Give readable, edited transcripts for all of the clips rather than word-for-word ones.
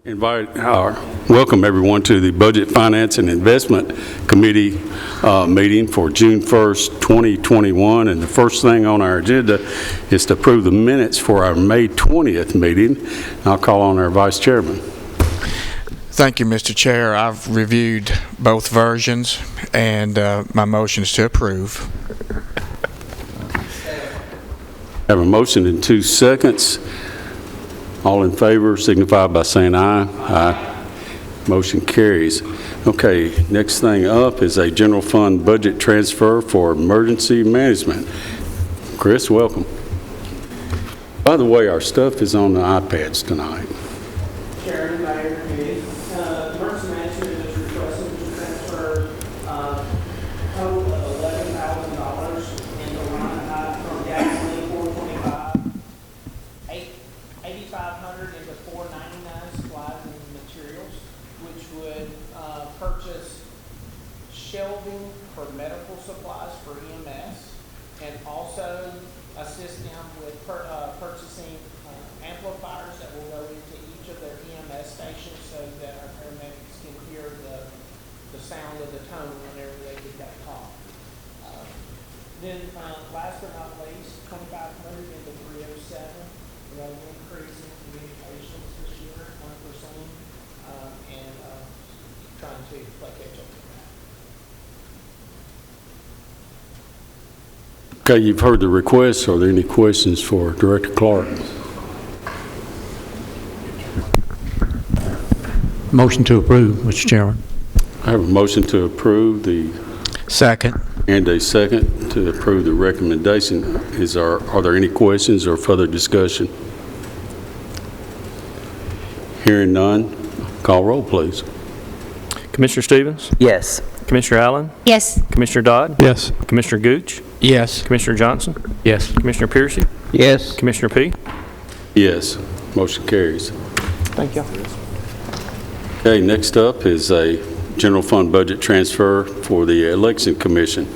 Welcome everyone to the Budget, Finance, and Investment Committee meeting for June 1st, 2021. And the first thing on our agenda is to approve the minutes for our May 20th meeting. I'll call on our Vice Chairman. Thank you, Mr. Chair. I've reviewed both versions, and my motion is to approve. I have a motion in 2 seconds. All in favor signify by saying aye. Aye. Motion carries. Okay, next thing up is a general fund budget transfer for emergency management. Chris, welcome. By the way, our stuff is on the iPads tonight. Chairman, Mayor, Committee. Emergency management is requesting to transfer total of $11,000 in the line from gasoline $425, $8,500 into $499 supplies and materials, which would purchase shelving for medical supplies for EMS, and also assist them with purchasing amplifiers that will go into each of their EMS stations so that our paramedics can hear the sound of the tone whenever they get that call. Then last but not least, 2,500 into 307. We're going to increase in communications this year, 1%, and trying to play catch up with that. Okay, you've heard the request. Are there any questions for Director Clark? Motion to approve, Mr. Chairman. I have a motion to approve Second. and a second to approve the recommendation. Are there any questions or further discussion? Hearing none, call roll, please. Commissioner Stevens? Yes. Commissioner Allen? Yes. Commissioner Dodd? Yes. Commissioner Gooch? Yes. Commissioner Johnson? Yes. Commissioner Piercy? Yes. Commissioner P? Yes, motion carries. Thank you. Okay, next up is a general fund budget transfer for the Election Commission.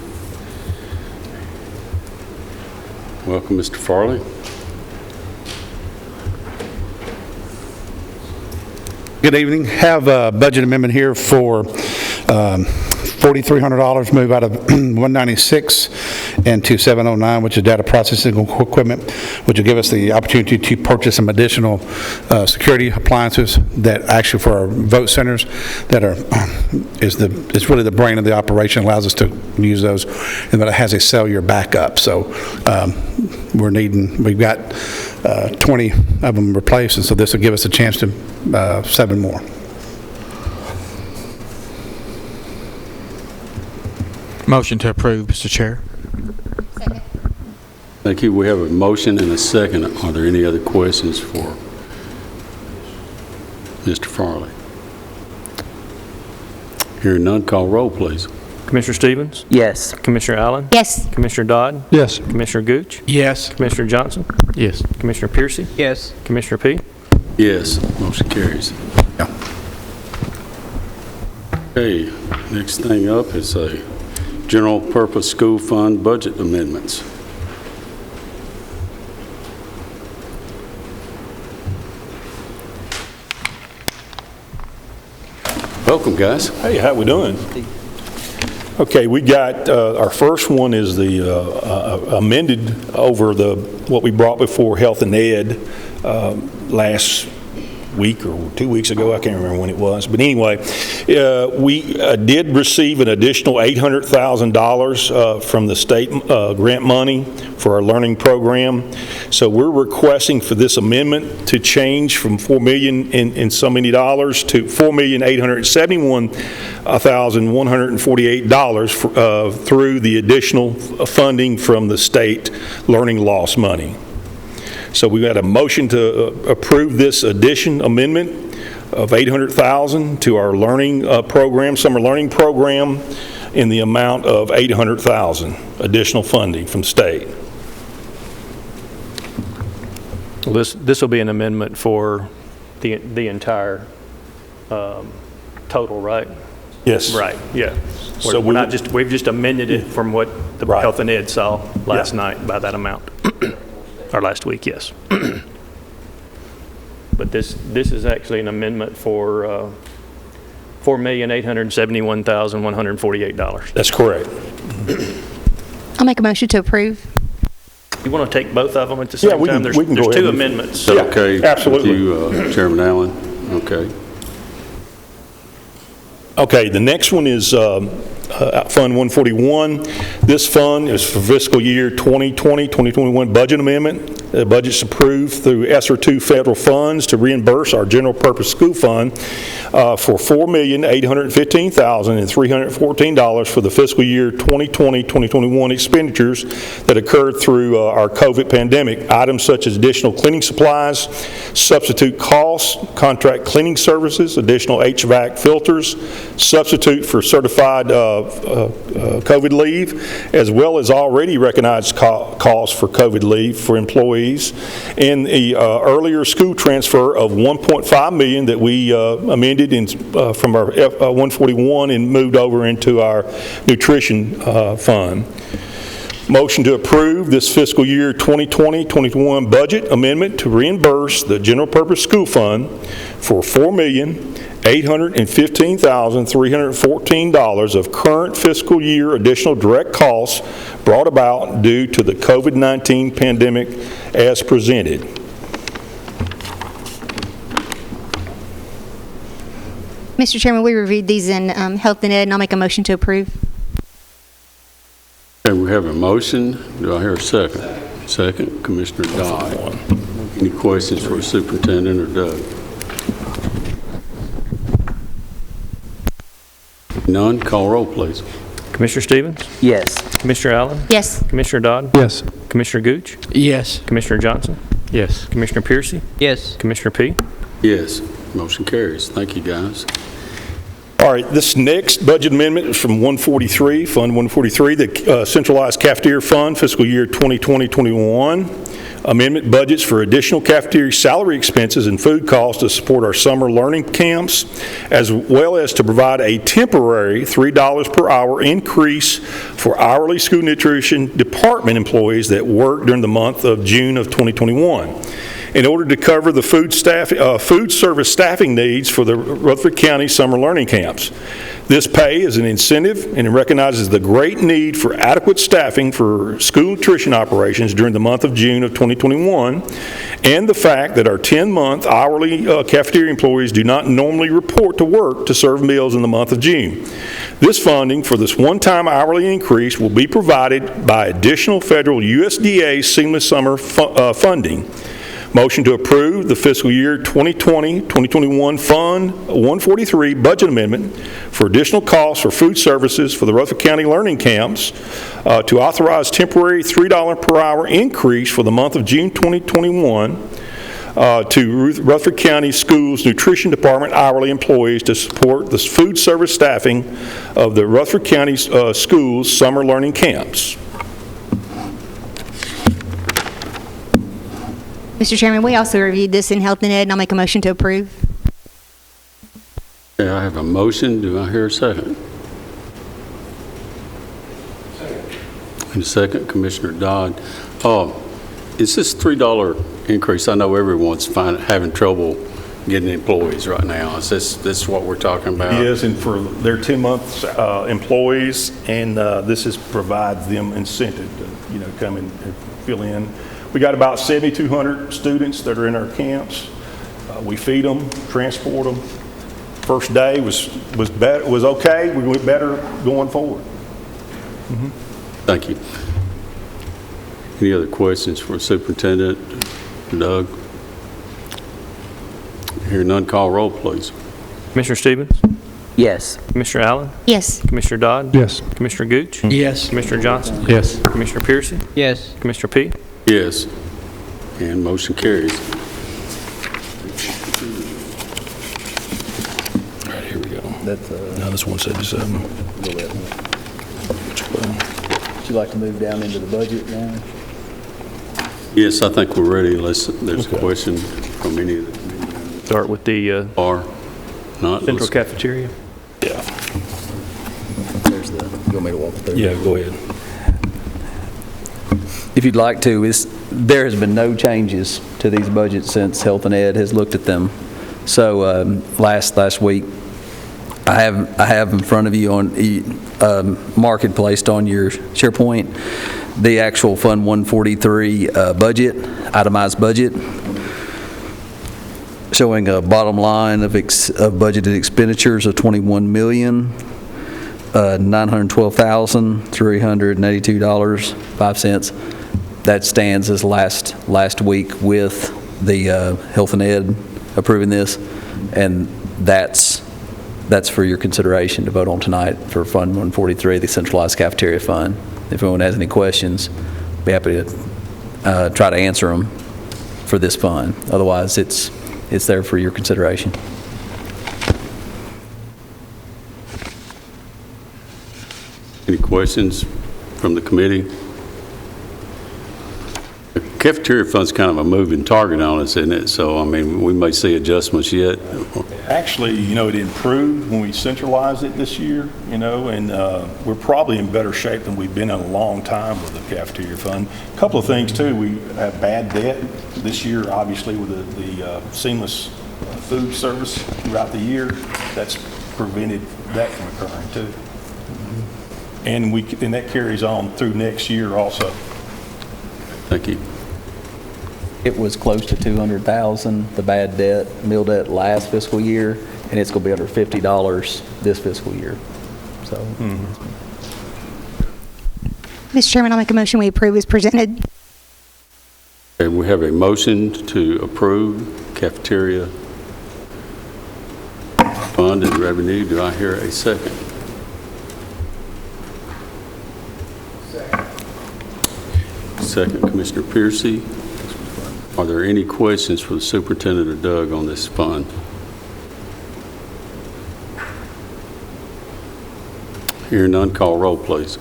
Welcome, Mr. Farley. Good evening. Have a budget amendment here for $4,300 move out of 196 and to 709, which is data processing equipment, which will give us the opportunity to purchase some additional security appliances that actually for our vote centers that are it's really the brain of the operation, allows us to use those, and that it has a cellular backup. So we've got 20 of them replaced, and so this will give us a chance to 7 more. Motion to approve, Mr. Chair. Second. Thank you. We have a motion and a second. Are there any other questions for Mr. Farley? Hearing none, call roll, please. Commissioner Stevens? Yes. Commissioner Allen? Yes. Commissioner Dodd? Yes. Commissioner Gooch? Yes. Commissioner Johnson? Yes. Commissioner Piercy? Yes. Commissioner P? Yes, motion carries. Okay, next thing up is a general purpose school fund budget amendments. Welcome, guys. Hey, how we doing? Okay, we got our first one is the amended over what we brought before Health and Ed last week or 2 weeks ago. I can't remember when it was, but anyway, we did receive an additional $800,000 from the state grant money for our learning program. So we're requesting for this amendment to change from $4 million in so many dollars to $4,871,148 through the additional funding from the state learning loss money. So we've got a motion to approve this amendment of $800,000 to our learning program, summer learning program, in the amount of $800,000 additional funding from state. Well, this will be an amendment for the entire total, right? Yes. Right. Yeah. So we've just amended it from what the Right. Health and Ed saw last night by that amount, or last week, yes. But but this is actually an amendment for $4,871,148. That's correct. I'll make a motion to approve. You want to take both of them at the same we time? can- There's we can go there's two ahead and- amendments. Is that okay? absolutely. With you, Chairman Allen? Okay. Okay, the next one is Fund 141. This fund is for fiscal year 2020-2021 budget amendment. The budget's approved through ESSER 2 federal funds to reimburse our general purpose school fund for $4,815,314 for the fiscal year 2020-2021 expenditures that occurred through our COVID pandemic. Items such as additional cleaning supplies, substitute costs, contract cleaning services, additional HVAC filters, substitute for certified COVID leave, as well as already recognized costs for COVID leave for employees, and the earlier school transfer of $1.5 million that we amended from our 141 and moved over into our nutrition fund. Motion to approve this fiscal year 2020-2021 budget amendment to reimburse the general purpose school fund for $4,815,314 of current fiscal year additional direct costs brought about due to the COVID-19 pandemic as presented. Mr. Chairman, we reviewed these in Health and Ed, and I'll make a motion to approve. Okay, we have a motion. Do I hear a second? Second, Commissioner Dodd. Any questions for Superintendent or Doug? None. Call roll, please. Commissioner Stevens? Yes. Commissioner Allen? Yes. Commissioner Dodd? Yes. Commissioner Gooch? Yes. Commissioner Johnson? Yes. Commissioner Piercy? Yes. Commissioner P? Yes. Motion carries. Thank you, guys. All right, this next budget amendment is from 143, Fund 143, the Centralized Cafeteria Fund, fiscal year 2020-21. Amendment budgets for additional cafeteria salary expenses and food costs to support our summer learning camps, as well as to provide a temporary $3 per hour increase for hourly school nutrition department employees that work during the month of June of 2021. In order to cover the food service staffing needs for the Rutherford County summer learning camps. This pay is an incentive and it recognizes the great need for adequate staffing for school nutrition operations during the month of June of 2021, and the fact that our 10-month hourly cafeteria employees do not normally report to work to serve meals in the month of June. This funding for this one-time hourly increase will be provided by additional federal USDA Seamless Summer funding. Motion to approve the fiscal year 2020-2021 Fund 143 budget amendment for additional costs for food services for the Rutherford County learning camps to authorize temporary $3 per hour increase for the month of June 2021 to Rutherford County Schools Nutrition Department hourly employees to support the food service staffing of the Rutherford County Schools summer learning camps. Mr. Chairman, we also reviewed this in Health and Ed, and I'll make a motion to approve. Okay, I have a motion. Do I hear a second? And a second, Commissioner Dodd. Is this $3 increase? I know everyone's having trouble getting employees right now. Is this what we're talking about? It is, and for their 10-month employees, and this provides them incentive to, come and fill in. We got about 7,200 students that are in our camps. We feed them, transport them. First day was okay. We went better going forward. Mm-hmm. Thank you. Any other questions for Superintendent Doug? Hear none, call roll, please. Commissioner Stevens? Yes. Commissioner Allen? Yes. Commissioner Dodd? Yes. Commissioner Gooch? Yes. Commissioner Johnson? Yes. Commissioner Piercy? Yes. Commissioner P? Yes. And motion carries. All right, here we go. That's, Now this 177. would you like to move down into the budget now? Yes, I think we're ready unless there's a question from any of the Start with the or not. Central let's- Cafeteria. Yeah. There's the, you want me to walk through? Yeah, go ahead. If you'd like to, there has been no changes to these budgets since Health and Ed has looked at them. So last week, I have in front of you on market placed on your SharePoint the actual Fund 143 budget, itemized budget, showing a bottom line of budgeted expenditures of $21,912,382.05. That stands as last week with the Health and Ed approving this, and that's for your consideration to vote on tonight for Fund 143, the Centralized Cafeteria Fund. If anyone has any questions, be happy to try to answer them for this fund. Otherwise, it's there for your consideration. Any questions from the committee? The cafeteria fund's kind of a moving target on us, isn't it? So, I mean, we may see adjustments yet. Actually, it improved when we centralized it this year, and we're probably in better shape than we've been in a long time with the cafeteria fund. A couple of things, too. We have bad debt this year, obviously, with the seamless food service throughout the year. That's prevented that from occurring, too. And that carries on through next year also. Thank you. It was close to $200,000, the bad debt, meal debt last fiscal year, and it's going to be under $50 this fiscal year. So, Mr. Chairman, I'll make a motion we approve as presented. And we have a motion to approve cafeteria fund and revenue. Do I hear a second? Second, Commissioner Piercy. Are there any questions for the Superintendent or Doug on this fund? Hearing none, call roll, please.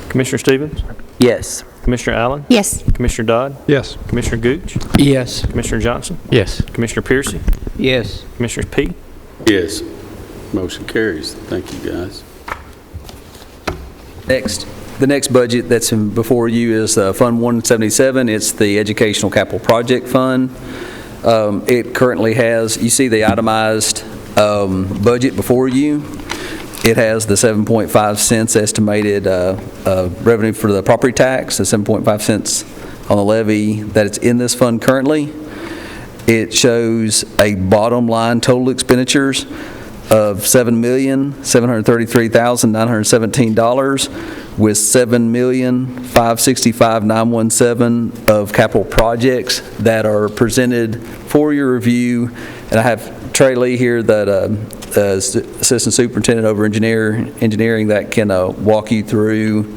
Commissioner Stevens? yes. Commissioner Allen? Yes. Commissioner Dodd? Yes. Commissioner Gooch? Yes. Commissioner Johnson? Yes. Commissioner Piercy? Yes. Commissioner P? Yes. Motion carries. Thank you, guys. The next budget that's before you is Fund 177. It's the Educational Capital Project Fund. It currently has, you see the itemized budget before you. It has the 7.5 cents estimated revenue for the property tax, the 7.5 cents on the levy that it's in this fund currently. It shows a bottom line total expenditures of $7,733,917 with $7,565,917 of capital projects that are presented for your review. And I have Trey Lee here, that Assistant Superintendent over Engineering, that can walk you through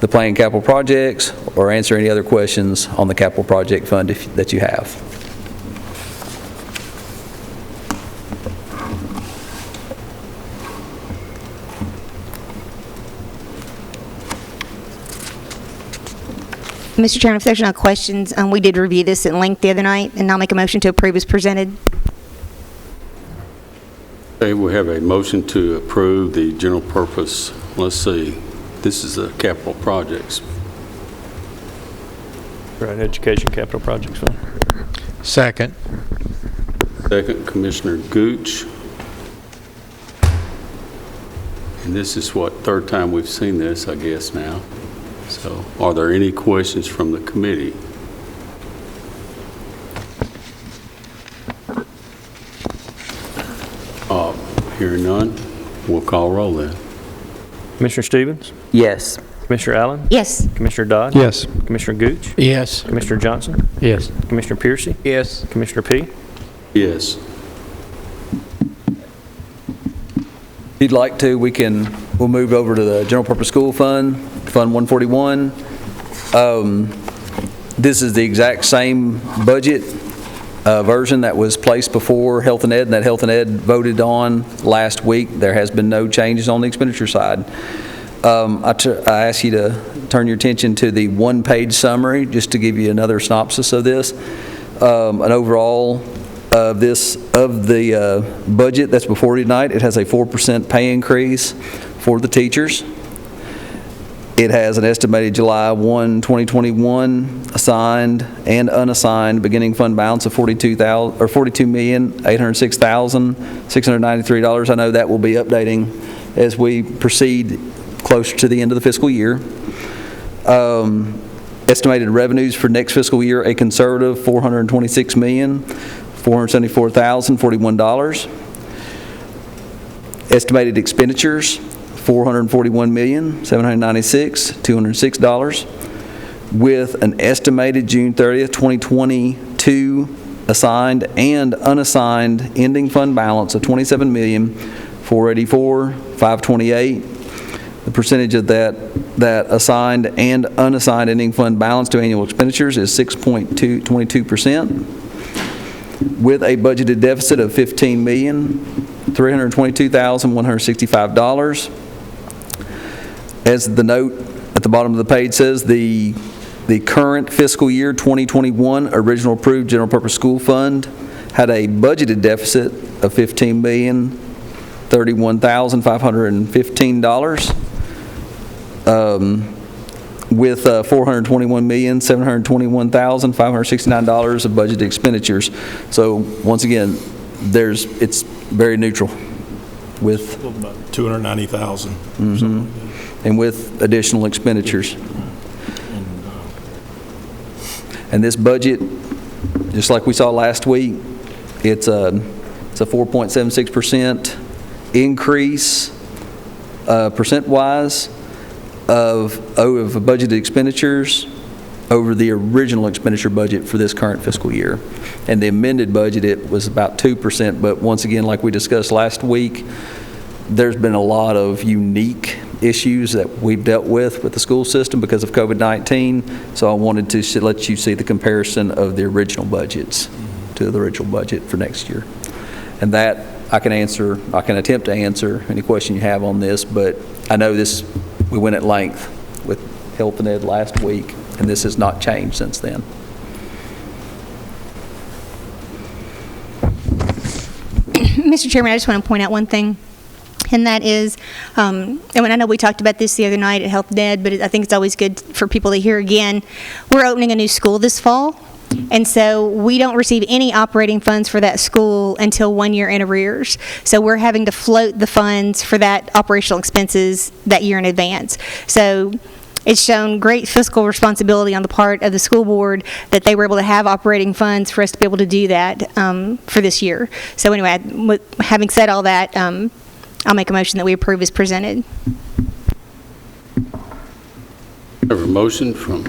the planned capital projects or answer any other questions on the capital project fund that you have. Mr. Chairman, if there's no questions, we did review this at length the other night, and I'll make a motion to approve as presented. Okay, we have a motion to approve the general purpose. Let's see. This is the capital projects. Right, Education Capital Projects Fund. Second. Second, Commissioner Gooch. And this is what, third time we've seen this, I guess, now. So, are there any questions from the committee? Hearing none, we'll call roll then. Commissioner Stevens? Yes. Commissioner Allen? Yes. Commissioner Dodd? Yes. Commissioner Gooch? Yes. Commissioner Johnson? Yes. Commissioner Piercy? Yes. Commissioner P? Yes. If you'd like to, we'll move over to the General Purpose School Fund, Fund 141. This is the exact same budget version that was placed before Health and Ed, and that Health and Ed voted on last week. There has been no changes on the expenditure side. I ask you to turn your attention to the one-page summary, just to give you another synopsis of this. An overall of the budget that's before you tonight, it has a 4% pay increase for the teachers. It has an estimated July 1, 2021 assigned and unassigned beginning fund balance of $42,806,693. I know that will be updating as we proceed closer to the end of the fiscal year. Estimated revenues for next fiscal year, a conservative $426,474,041. Estimated expenditures, $441,796,206, with an estimated June 30th, 2022 assigned and unassigned ending fund balance of $27,484,528. The percentage of that assigned and unassigned ending fund balance to annual expenditures is 6.22%, with a budgeted deficit of $15,322,165. As the note at the bottom of the page says, the current fiscal year 2021 original approved general purpose school fund had a budgeted deficit of $15,031,515, with $421,721,569 of budgeted expenditures. So once again, it's very neutral with About 290,000. and with additional expenditures. And this budget, just like we saw last week, it's a 4.76% increase percent-wise of budgeted expenditures over the original expenditure budget for this current fiscal year. And the amended budget, it was about 2%, but once again, like we discussed last week, there's been a lot of unique issues that we've dealt with the school system because of COVID-19, so I wanted to let you see the comparison of the original budgets to the original budget for next year. And that I can attempt to answer any question you have on this, but I know we went at length with Health and Ed last week, and this has not changed since then. Mr. Chairman, I just want to point out one thing, and that is, and I know we talked about this the other night at Health and Ed, but I think it's always good for people to hear again. We're opening a new school this fall, and so we don't receive any operating funds for that school until 1 year in arrears. So we're having to float the funds for that operational expenses that year in advance. So it's shown great fiscal responsibility on the part of the school board that they were able to have operating funds for us to be able to do that for this year. So anyway, having said all that, I'll make a motion that we approve as presented. I have a motion from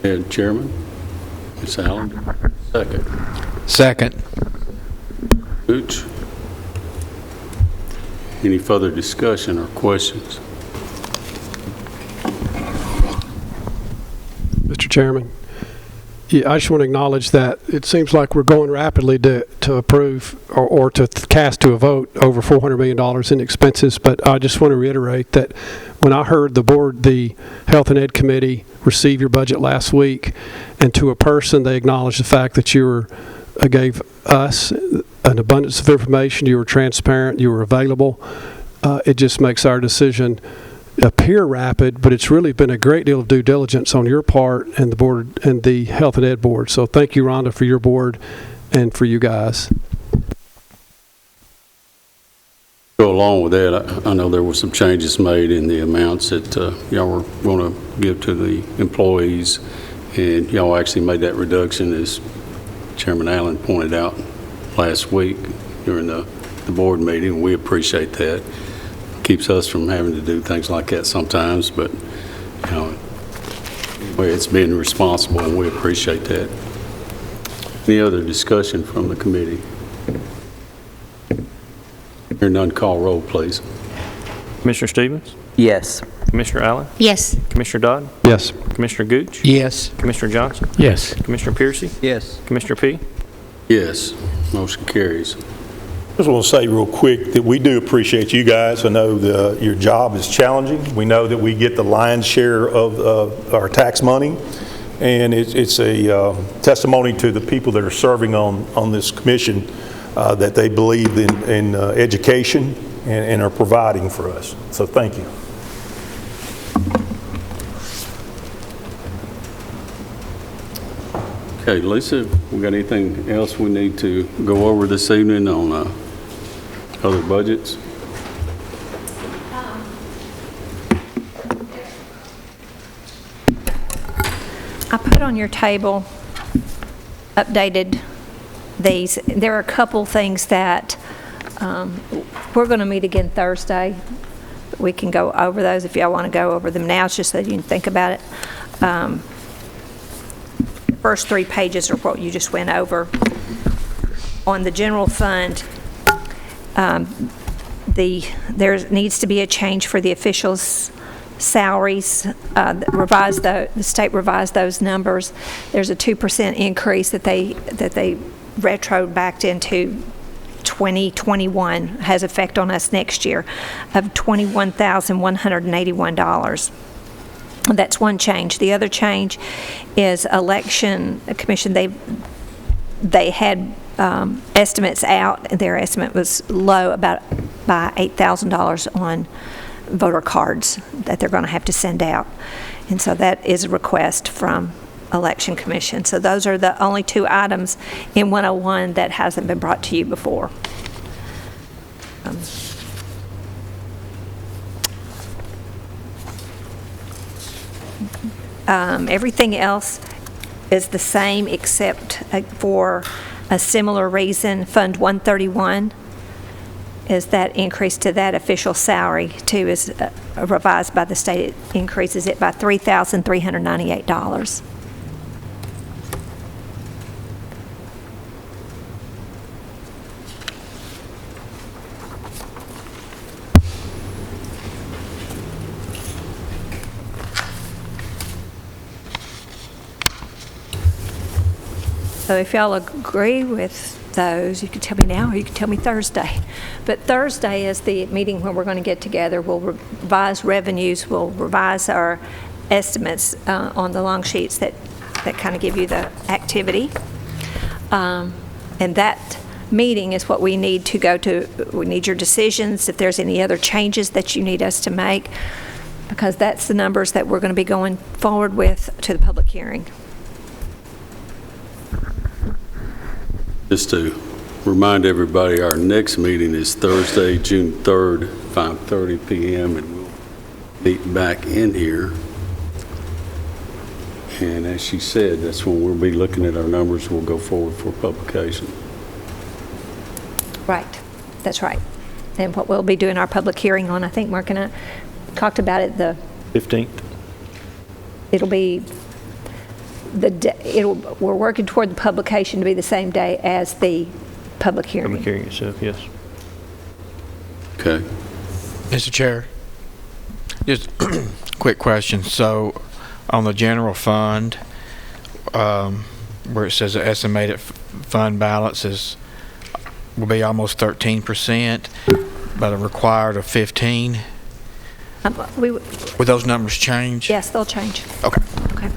Head Chairman, Ms. Allen. Second. Second. Gooch. Any further discussion or questions? Mr. Chairman, I just want to acknowledge that it seems like we're going rapidly to approve or to cast to a vote over $400 million in expenses, but I just want to reiterate that when I heard the Health and Ed Committee receive your budget last week, and to a person they acknowledged the fact that you gave us an abundance of information, you were transparent, you were available. It just makes our decision appear rapid, but it's really been a great deal of due diligence on your part and the board and the Health and Ed board. So thank you, Rhonda, for your board and for you guys. Go along with that, I know there were some changes made in the amounts that y'all were going to give to the employees, and y'all actually made that reduction, as Chairman Allen pointed out last week during the board meeting. We appreciate that. Keeps us from having to do things like that sometimes, but it's been responsible, and we appreciate that. Any other discussion from the committee? Hearing none, call roll, please. Commissioner Stevens? Yes. Commissioner Allen? Yes. Commissioner Dodd? Yes. Commissioner Gooch? Yes. Commissioner Johnson? Yes. Commissioner Piercy? Yes. Commissioner P? Yes, motion carries. Just want to say real quick that we do appreciate you guys. I know your job is challenging. We know that we get the lion's share of our tax money, and it's a testimony to the people that are serving on this commission that they believe in education and are providing for us. So thank you. Okay, Lisa, we got anything else we need to go over this evening on other budgets? I put on your table, updated these. There are a couple things that we're going to meet again Thursday. We can go over those if y'all want to go over them now. It's just so you can think about it. The first 3 pages are what you just went over. On the general fund, there needs to be a change for the officials' salaries. The state revised those numbers. There's a 2% increase that they retroed back into 2021, has effect on us next year, of $21,181. That's one change. The other change is election commission. They had estimates out. Their estimate was low, by $8,000 on voter cards that they're going to have to send out. And so that is a request from Election Commission. So those are the only 2 items in 101 that hasn't been brought to you before. Everything else is the same except for a similar reason. Fund 131 is that increase to that official salary too is revised by the state. It increases it by $3,398. So if y'all agree with those, you can tell me now or you can tell me Thursday. But Thursday is the meeting when we're going to get together. We'll revise revenues, we'll revise our estimates on the long sheets that kind of give you the activity. And that meeting is what we need to go to. We need your decisions, if there's any other changes that you need us to make, because that's the numbers that we're going to be going forward with to the public hearing. Just to remind everybody, our next meeting is Thursday, June 3rd, 5:30 p.m., and we'll meet back in here. And as she said, that's when we'll be looking at our numbers. We'll go forward for publication. Right, that's right. And what we'll be doing our public hearing on, I think Mark and I talked about it, the 15th. It'll be we're working toward the publication to be the same day as the public hearing. Public hearing itself, yes. Okay. Mr. Chair, just a quick question. So on the general fund, where it says the estimated fund balance will be almost 13%, but a required of 15. Will those numbers change? Yes, they'll change. Okay. Okay.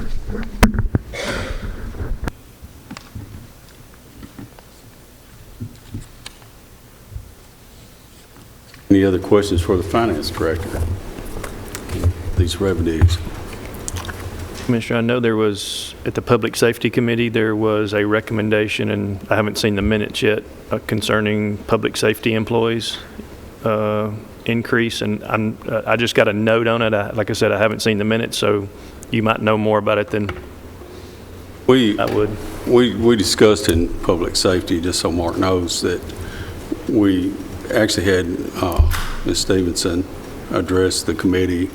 Any other questions for the finance director? These revenues. Commissioner, I know there was, at the Public Safety Committee, there was a recommendation, and I haven't seen the minutes yet, concerning public safety employees increase, and I just got a note on it. Like I said, I haven't seen the minutes, so you might know more about it than I would. We discussed in public safety, just so Mark knows, that we actually had Ms. Stevenson address the committee,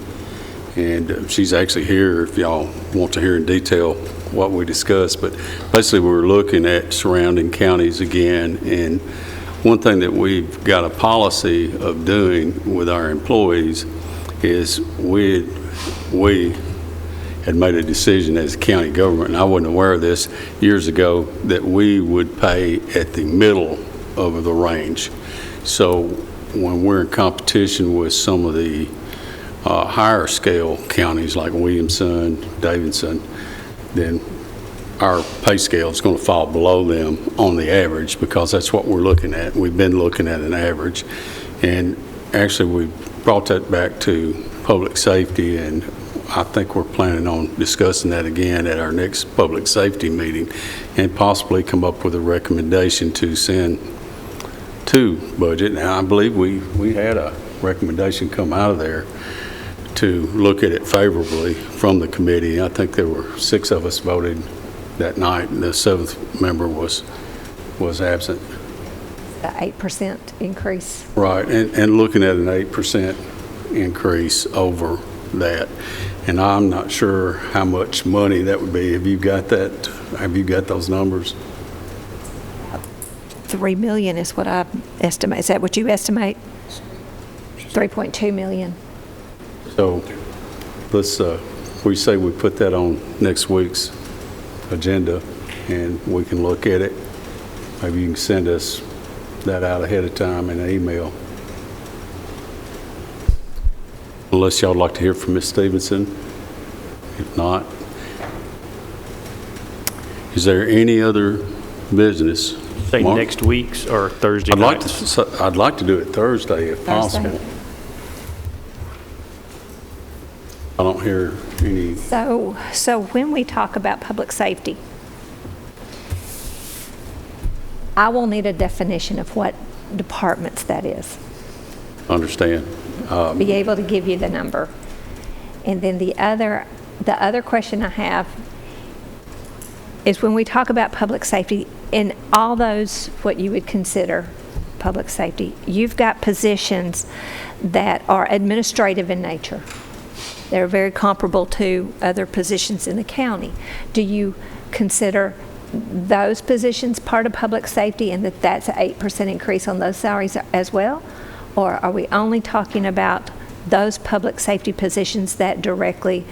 and she's actually here if y'all want to hear in detail what we discussed. But basically we're looking at surrounding counties again, and one thing that we've got a policy of doing with our employees is we had made a decision as a county government, and I wasn't aware of this years ago, that we would pay at the middle of the range. So when we're in competition with some of the higher scale counties like Williamson, Davidson, then our pay scale is going to fall below them on the average, because that's what we're looking at. We've been looking at an average. And actually we brought that back to public safety, and I think we're planning on discussing that again at our next public safety meeting and possibly come up with a recommendation to send to budget. Now, I believe we had a recommendation come out of there to look at it favorably from the committee. I think there were 6 of us voted that night, and the 7th member was absent. The 8% increase. Right, and looking at an 8% increase over that. And I'm not sure how much money that would be. Have you got that? Have you got those numbers? $3 million is what I estimate. Is that what you estimate? 3.2 million. So let's, we say we put that on next week's agenda and we can look at it. Maybe you can send us that out ahead of time in an email. Unless y'all would like to hear from Ms. Stevenson. If not, is there any other business? Say Mark? next week's or Thursday nights? I'd like to do it Thursday if possible. I don't hear any. So when we talk about public safety, I will need a definition of what departments that is. Understand. Be able to give you the number. And then the other question I have is when we talk about public safety, in all those what you would consider public safety, you've got positions that are administrative in nature. They're very comparable to other positions in the county. Do you consider those positions part of public safety and that's an 8% increase on those salaries as well? Or are we only talking about those public safety positions that directly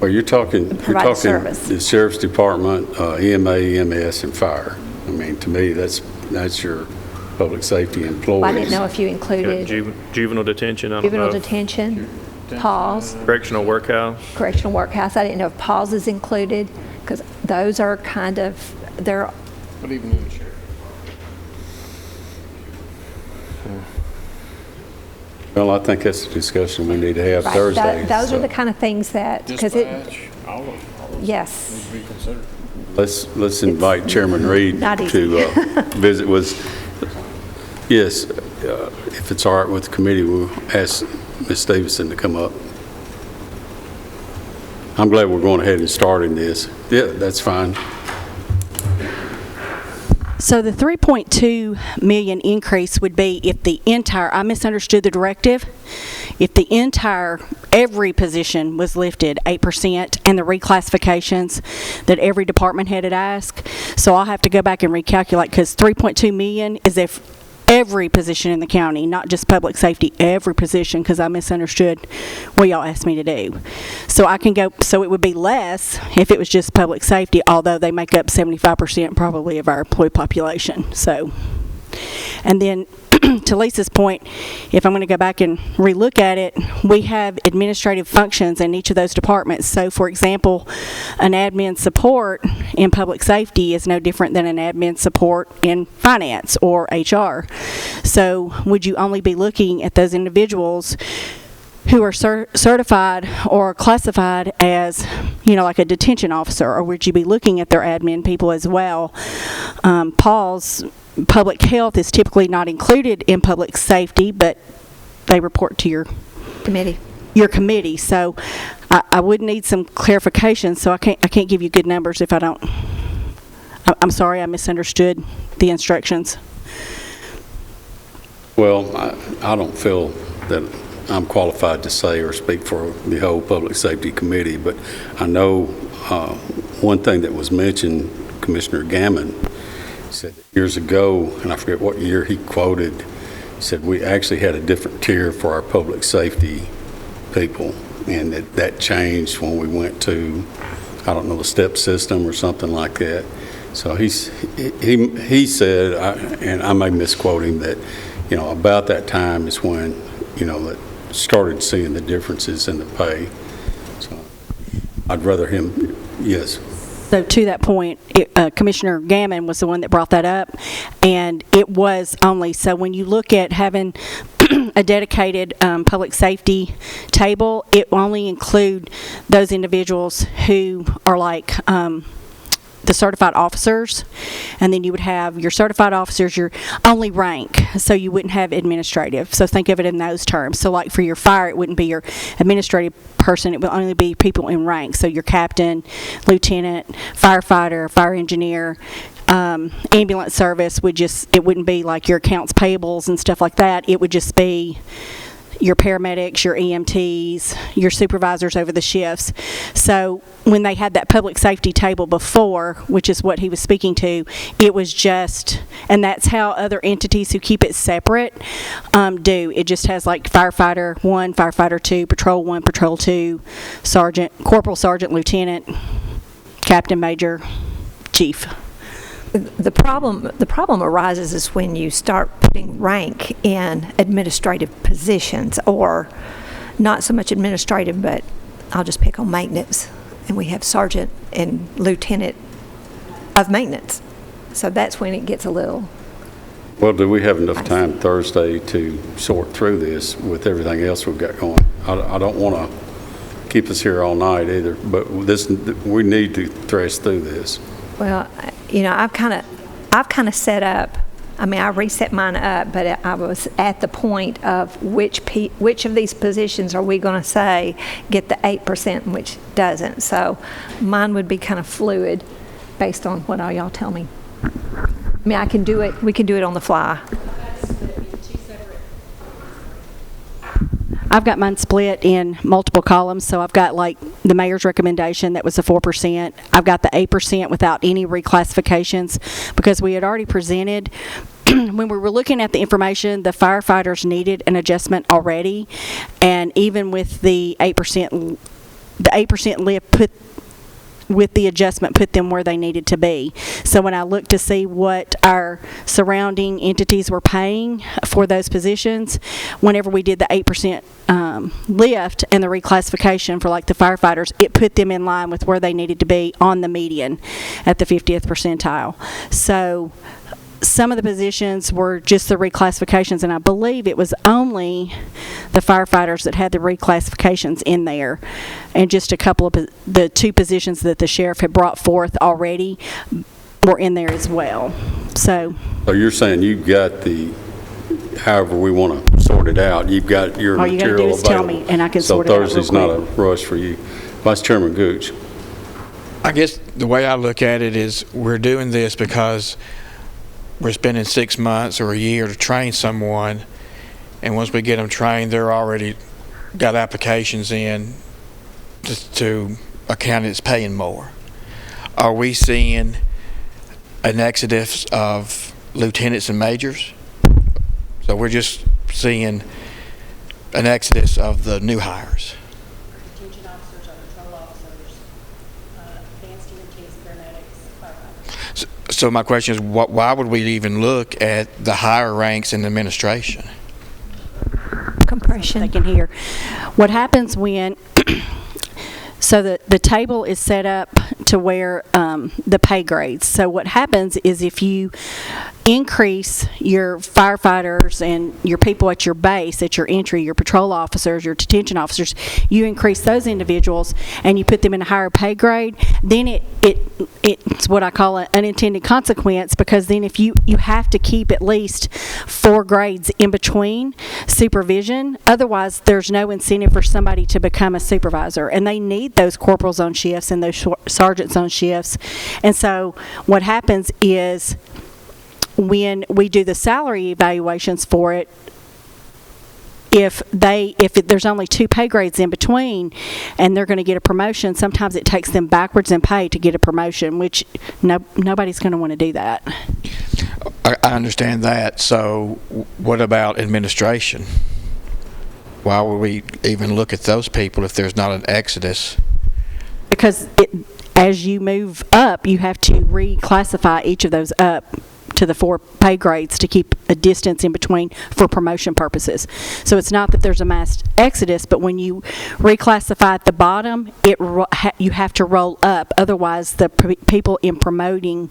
Well, you're talking service? The Sheriff's Department, EMA, EMS, and Fire. I mean, to me, that's your public safety employees. I didn't know if you included Juvenile detention, I don't juvenile know. detention, pause, Correctional workhouse. correctional workhouse. I didn't know if pause is included, because those are kind of, they're, But even in the sheriff. Well, I think that's a discussion we need to have right, Thursday. those so are the kind of things that, because Dispatch, all of those yes. need to be considered. Let's invite Chairman Reed not easy. to visit with. Yes, if it's all right with the committee, we'll ask Ms. Stevenson to come up. I'm glad we're going ahead and starting this. Yeah, that's fine. So the 3.2 million increase would be if the entire, I misunderstood the directive, if the entire, every position was lifted 8% and the reclassifications that every department head had asked. So I'll have to go back and recalculate because 3.2 million is if every position in the county, not just public safety, every position, because I misunderstood what y'all asked me to do. So I can go, so it would be less if it was just public safety, although they make up 75% probably of our employee population. So, and then to Lisa's point, if I'm going to go back and relook at it, we have administrative functions in each of those departments. So, for example, an admin support in public safety is no different than an admin support in finance or HR. So, would you only be looking at those individuals who are certified or classified as, like a detention officer, or would you be looking at their admin people as well? Paul's public health is typically not included in public safety, but they report to your committee. So I would need some clarification. So I can't give you good numbers if I don't. I'm sorry, I misunderstood the instructions. Well, I don't feel that I'm qualified to say or speak for the whole Public Safety Committee, but I know one thing that was mentioned, Commissioner Gammon said that years ago, and I forget what year he quoted, he said we actually had a different tier for our public safety people, and that changed when we went to, I don't know, the step system or something like that. So he said, and I may misquote him, that about that time is when that started seeing the differences in the pay. So I'd rather him, yes. So to that point, Commissioner Gammon was the one that brought that up, and it was only, so when you look at having a dedicated public safety table. It will only include those individuals who are like the certified officers, and then you would have your certified officers, your only rank, so you wouldn't have administrative. So think of it in those terms. So like for your fire, it wouldn't be your administrative person, it would only be people in rank. So your captain, lieutenant, firefighter, fire engineer, ambulance service would just, it wouldn't be like your accounts payables and stuff like that. It would just be your paramedics, your EMTs, your supervisors over the shifts. So when they had that public safety table before, which is what he was speaking to, it was just, and that's how other entities who keep it separate do. It just has like firefighter 1, firefighter 2, patrol 1, patrol 2, sergeant, corporal, sergeant, lieutenant, captain, major, chief. The problem arises is when you start putting rank in administrative positions, or not so much administrative, but I'll just pick on maintenance, and we have sergeant and lieutenant of maintenance. So that's when it gets a little. Well, do we have enough time Thursday to sort through this with everything else we've got going? I don't want to keep us here all night either, but we need to thresh through this. Well, you know, I've kind of set up. I mean, I reset mine up, but I was at the point of which of these positions are we going to say get the 8% and which doesn't. So mine would be kind of fluid based on what all y'all tell me. I mean, I can do it. We can do it on the fly. I've got mine split in multiple columns, so I've got like the mayor's recommendation, that was the 4%. I've got the 8% without any reclassifications, because we had already presented, when we were looking at the information, the firefighters needed an adjustment already, and even with the 8% lift with the adjustment put them where they needed to be. So when I looked to see what our surrounding entities were paying for those positions, whenever we did the 8% lift and the reclassification for like the firefighters, it put them in line with where they needed to be on the median at the 50th percentile. So some of the positions were just the reclassifications, and I believe it was only the firefighters that had the reclassifications in there, and just a couple of the 2 positions that the sheriff had brought forth already were in there as well. So you're saying you've got however we want to sort it out, you've got your all you material got to do is available. tell me, and I can sort it out real quick. So Thursday's not a rush for you. Vice Chairman Gooch. I guess the way I look at it is we're doing this because we're spending 6 months or a year to train someone, and once we get them trained, they're already got applications in to a county that's paying more. Are we seeing an exodus of lieutenants and majors? So we're just seeing an exodus of the new hires. Detention officers, patrol officers, advanced EMTs, paramedics, firefighters. So my question is, why would we even look at the higher ranks in the administration? Compression. They can hear. What happens when, so the table is set up to where the pay grades. So what happens is if you increase your firefighters and your people at your base, at your entry, your patrol officers, your detention officers, you increase those individuals and you put them in a higher pay grade, then it's what I call an unintended consequence, because then if you have to keep at least 4 grades in between supervision, otherwise there's no incentive for somebody to become a supervisor, and they need those corporals on shifts and those sergeants on shifts. And so what happens is when we do the salary evaluations for it, if there's only 2 pay grades in between and they're going to get a promotion, sometimes it takes them backwards in pay to get a promotion, which nobody's going to want to do that. I understand that. So what about administration? Why would we even look at those people if there's not an exodus? Because as you move up, you have to reclassify each of those up to the 4 pay grades to keep a distance in between for promotion purposes. So it's not that there's a mass exodus, but when you reclassify at the bottom, you have to roll up. Otherwise, the people in promotional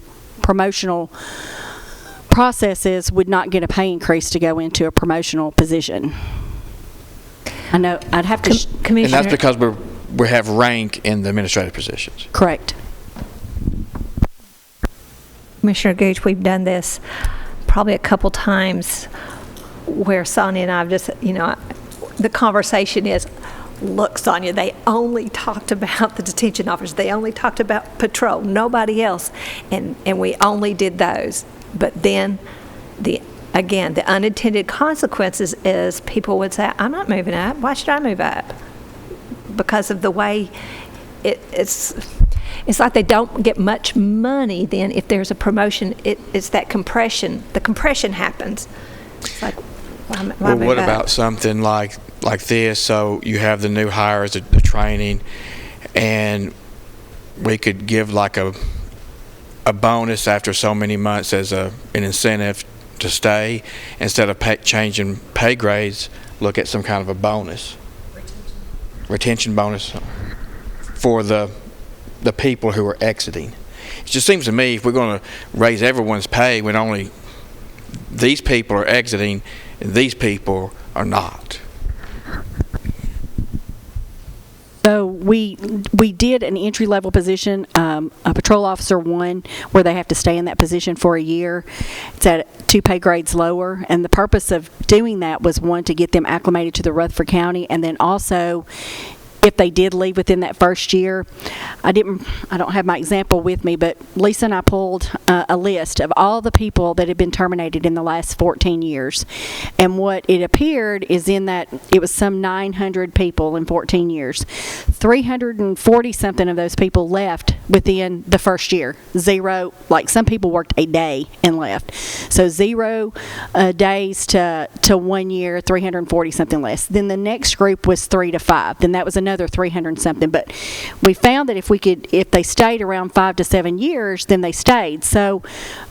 processes would not get a pay increase to go into a promotional position. I know, I'd have to, And Commissioner. that's because we have rank in the administrative positions. correct. Commissioner Gooch, we've done this probably a couple times where Sonia and I have just, the conversation is, look, Sonia, they only talked about the detention officers. They only talked about patrol, nobody else. And we only did those. But then, the unintended consequences is people would say, I'm not moving up. Why should I move up? Because of the way it's like they don't get much money then if there's a promotion. It's that compression. The compression happens. It's like, why Well, move what up? about something like this? So you have the new hires, the training, and we could give like a bonus after so many months as an incentive to stay, instead of changing pay grades. Look at some kind of a bonus, retention bonus for the people who are exiting. It just seems to me if we're going to raise everyone's pay when only these people are exiting and these people are not. So we did an entry-level position, a patrol officer 1, where they have to stay in that position for a year. It's at 2 pay grades lower, and the purpose of doing that was, 1, to get them acclimated to the Rutherford County, and then also, if they did leave within that first year, I don't have my example with me, but Lisa and I pulled a list of all the people that had been terminated in the last 14 years. And what it appeared is in that it was some 900 people in 14 years. 340 something of those people left within the first year. 0, like some people worked a day and left. So 0 days to 1 year, 340 something less. Then the next group was 3 to 5. Then that was another 300 something. But we found that if they stayed around 5 to 7 years, then they stayed. So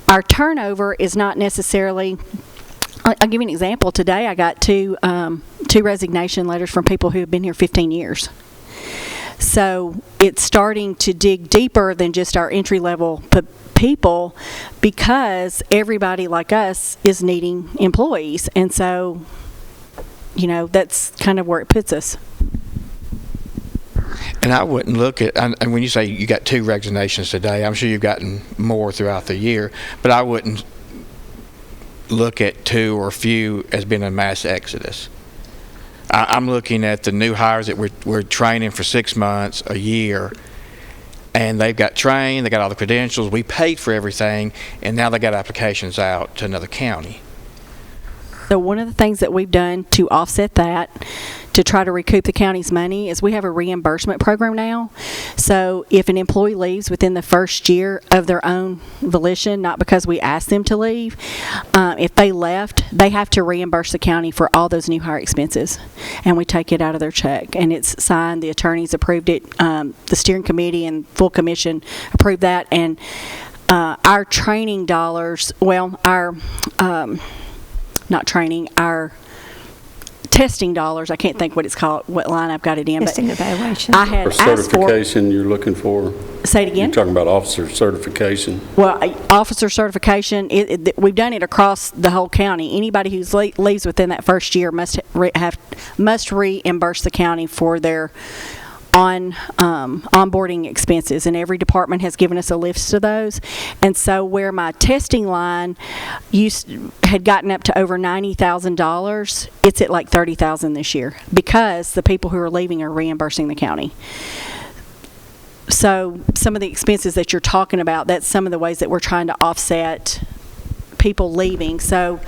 our turnover is not necessarily. I'll give you an example. Today I got two resignation letters from people who have been here 15 years. So it's starting to dig deeper than just our entry-level people, because everybody like us is needing employees. And so, that's kind of where it puts us. And I wouldn't look at, and when you say you got 2 resignations today, I'm sure you've gotten more throughout the year, but I wouldn't look at 2 or few as being a mass exodus. I'm looking at the new hires that we're training for 6 months, a year, and they've got trained, they got all the credentials, we paid for everything, and now they got applications out to another county. So one of the things that we've done to offset that, to try to recoup the county's money, is we have a reimbursement program now. So if an employee leaves within the first year of their own volition, not because we asked them to leave, if they left, they have to reimburse the county for all those new hire expenses. And we take it out of their check. And it's signed, the attorneys approved it, the steering committee and full commission approved that. And our training dollars, our testing dollars, I can't think what it's called, what line I've got it in. Testing but evaluation. I had Or asked for. certification you're looking for? Say it again? You're talking about officer certification? Well, officer certification, we've done it across the whole county. Anybody who leaves within that first year must reimburse the county for their onboarding expenses, and every department has given us a list of those. And so where my testing line had gotten up to over $90,000, it's at like $30,000 this year, because the people who are leaving are reimbursing the county. So some of the expenses that you're talking about, that's some of the ways that we're trying to offset people leaving. So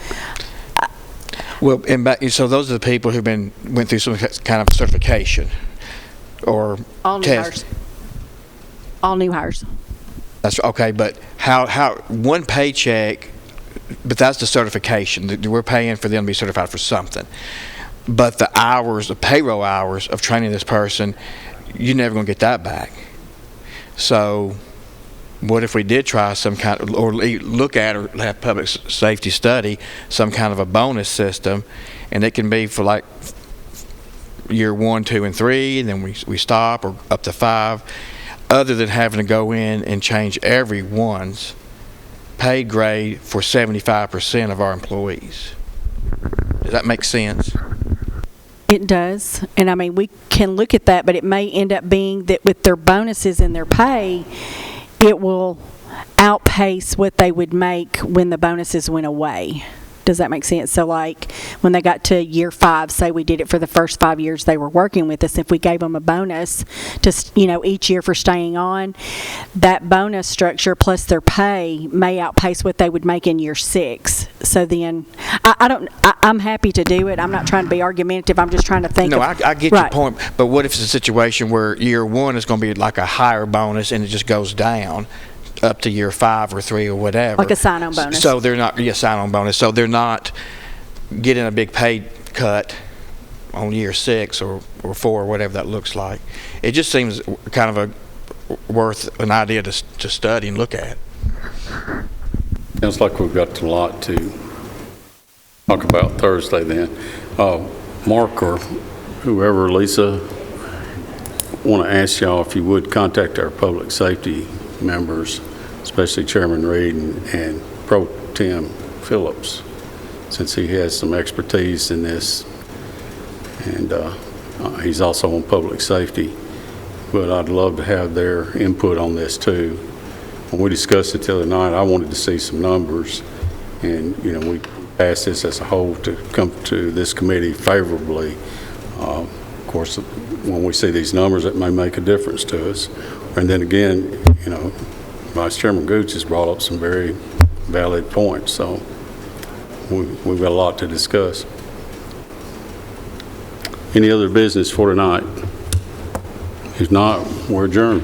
Well, so those are the people who went through some kind of certification or all new test. hires. All new hires. That's okay, but how one paycheck, but that's the certification. We're paying for them to be certified for something. But the hours, the payroll hours of training this person, you're never going to get that back. So what if we did try some kind of, or look at, or have public safety study some kind of a bonus system, and it can be for like year 1, 2, and 3, and then we stop, or up to 5, other than having to go in and change everyone's pay grade for 75% of our employees. Does that make sense? It does, and I mean, we can look at that, but it may end up being that with their bonuses and their pay, it will outpace what they would make when the bonuses went away. Does that make sense? So like, when they got to year 5, say we did it for the first 5 years they were working with us, if we gave them a bonus to, each year for staying on, that bonus structure plus their pay may outpace what they would make in year 6. So then, I'm happy to do it. I'm not trying to be argumentative. I'm just trying to think No, of... I get your point, but what if it's a situation where year 1 is going to be like a higher bonus and it just goes down up to year 5 or 3 or whatever? Like a sign-on bonus. So they're not, sign-on bonus. So they're not getting a big pay cut on year 6 or 4 or whatever that looks like. It just seems kind of worth an idea to study and look at. Sounds like we've got a lot to talk about Thursday then. Mark or whoever, Lisa, want to ask y'all if you would contact our public safety members, especially Chairman Reed and Pro Tem Phillips, since he has some expertise in this, and he's also on public safety. But I'd love to have their input on this too. When we discussed it the other night, I wanted to see some numbers, and we passed this as a whole to come to this committee favorably. Of course, when we see these numbers, it may make a difference to us. And then again, Vice Chairman Gooch has brought up some very valid points, so we've got a lot to discuss. Any other business for tonight? If not, we're adjourned.